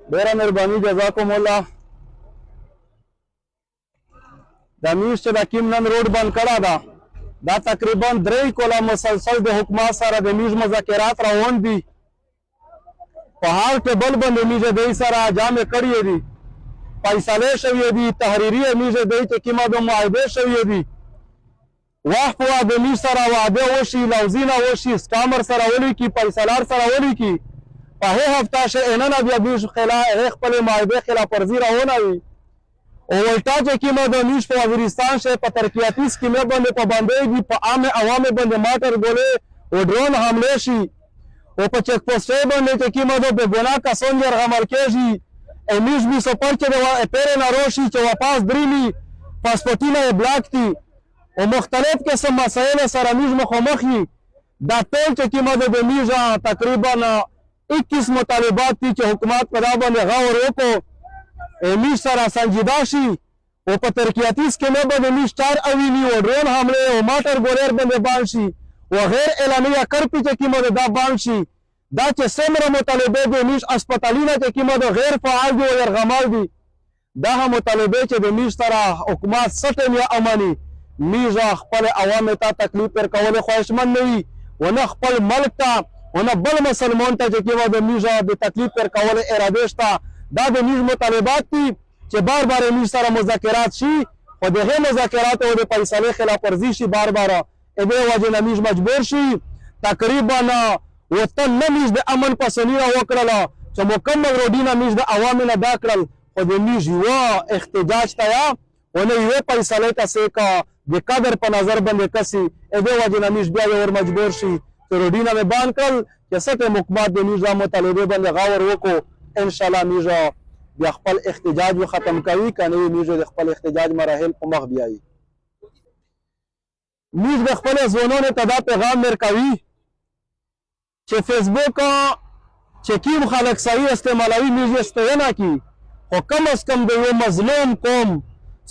ډیره مهرباني جزاکم الله. دا میش چې د کیم نن روډ بند کړه ده دا تقریبا 3 کوله مسلسل د حکومت سره د میش مذاکرات روان دي. په هر ټیبل باندې میش دوی سره جامې کړې دي، فیصلې شوې دي، تحریري میش دوی ته کومه د معاهدې شوې دي. وخت په وخت د میش سره وعده وشي، لوزینه وشي، سټامر سره ولیکي، فیصلار سره ولیکي. په هغه هفته چې نن بیا میش خپلې معاهدې خلاف ورزي روانه وي. او ولټا چې کومه د میش په وزیرستان شه په ترقیاتي سکیمې باندې پابندۍ دي، په عامه عوامو باندې ماټر ګولې او ډرون حملې شي، او په چک پوسټۍ باندې چې کومه د بېګناه کسان یرغمل کېږي. میش بي سفر چې د پیرې نارو شي چې واپس درېلي، پاسپورټونه یې بلاک دي او مختلف قسم مسایل سره میش مخامخ وي. دا ټول چې کومه د میش تقریبا 21 مطالبات دي چې حکومت په دا باندې غور وکړو میش سره سنجیده شي او په ترقیاتي سکیمې باندې میش ټار اویني او ډرون حملې او ماټر ګولر باندې بان شي او غیر اعلانیه کرپي چې کومه دا بان شي. دا چې څومره مطالبې د میش هسپتالونه چې کومه د غیر فعال دي او یرغمال دي، دا هم مطالبې چې د میش سره حکومت سټم یا امني میش خپل عوامو ته تکلیف ورکول خواهشمند نه وي او نه خپل ملک ته او نه بل مسلمان ته چې کومه د میش د تکلیف ورکول اراده شته. دا د میش مطالبات دي چې بار بار میش سره مذاکرات شي خو دغه مذاکرات او د فیصلې خلاف ورزي شي بار بار دې وجه نه میش مجبور شي تقریبا وطن نه میش د امن پسندیده وکړله چې مکمل روډینه میش د عوامو نه دا کړل خو د میش یوه احتجاج ته یا او نه یوې فیصلې ته سیکه د قدر په نظر باندې کسي دې وجه نه میش بیا ور مجبور شي چې روډینه مې بان کړل چې څه حکومت د میش د مطالبې باندې غور وکړو. انشاءالله میش بیا خپل احتجاج ختم کوي کنه میش د خپل احتجاج مراحل په مخ بیایي. میش د خپل ځوانانو ته دا پیغام ورکوي چې فیسبوک چې کوم خلک صحیح استعمالوي میش یې ستاینه کړي، خو کم از کم د یو مظلوم قوم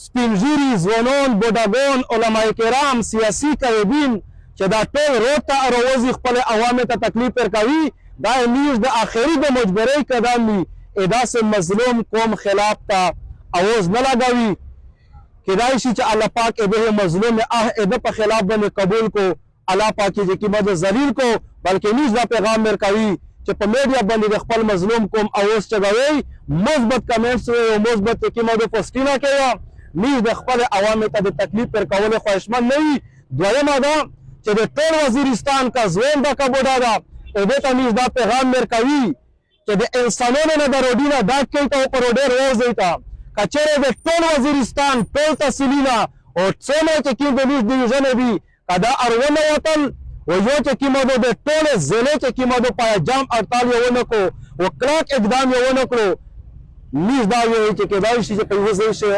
سپین ږیري ځوانان بوډاګان علما کرام سیاسي قایدین چې دا ټول روډ ته راوځي خپل عوامو ته تکلیف ورکوي، دا میش د آخري د مجبورۍ قدم وي داسې مظلوم قوم خلاف ته اواز نه لګوي. کیدای شي چې الله پاک دې مظلوم د په خلاف باندې قبول کو، الله پاک چې قیمت ذلیل کو، بلکې میش دا پیغام ورکوي چې په میډیا باندې د خپل مظلوم قوم اواز چغوي، مثبت کمنټس او مثبت قیمت پوسټونه کوي. میش د خپل عوامو ته د تکلیف ورکول خواهشمند نه وي. دویمه دا چې د ټول وزیرستان کا ځوان دا کا بوډا دا دې ته میش دا پیغام ورکوي چې د انسانانو نه د روډینه ډاک کوي ته په روډې روځي ته کچېرې د ټول وزیرستان ټول تحصیلونه او څومره چې کوم د میش ډیویژن دي کدا اړونه وطن او یو چې کومه د ټول ضلع چې کومه د پایجام اړتال یو نه کو او کلاک اقدام یو نه کړو. میش دا وایي چې کېدای شي چې په یوه ځای شي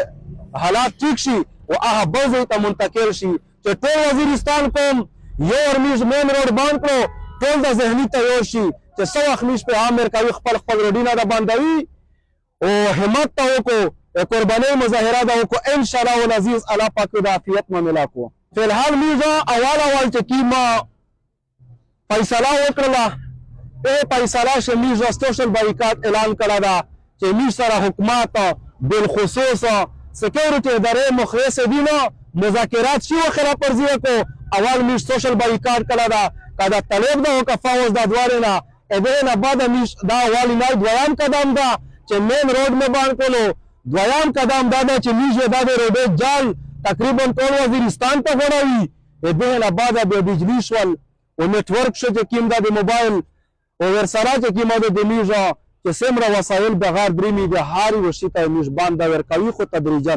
حالات ټیک شي او هغه بل ځای ته منتقل شي چې ټول وزیرستان کوم یو میش مین روډ باندې کړو ټول د ذهني تیار شي چې څو وخت میش په عام ورکوي خپل روډینه د باندوي او همت ته وکړو قربانۍ مظاهره ده وکړو. انشاءالله العزیز الله پاک د عافیت معامله کو. فی الحال میش اول چې کومه فیصله وکړله فیصله چې میش سوشل بایکاټ اعلان کړی ده چې میش سره حکومت بالخصوص سکیورټي ادارې مخلص دي نه مذاکرات شي خلاف ورزي وکړو. اول میش سوشل بایکاټ کړی ده کدا طالب ده او کفاوز د دواره نه دې نه بعد میش دا والی نه دویم قدم ده چې مین روډ مې باندې کولو. دویم قدم دا ده چې میش دا د روډ جال تقریبا ټول وزیرستان ته غوړوي. دې نه بعد د بجلی شول او نتورک شو چې کیم دا د موبایل او ورسره چې کیم د میش چې سمره وسایل بغیر درې می د هاري وشي ته میش باندې ورکوي خو تدریجا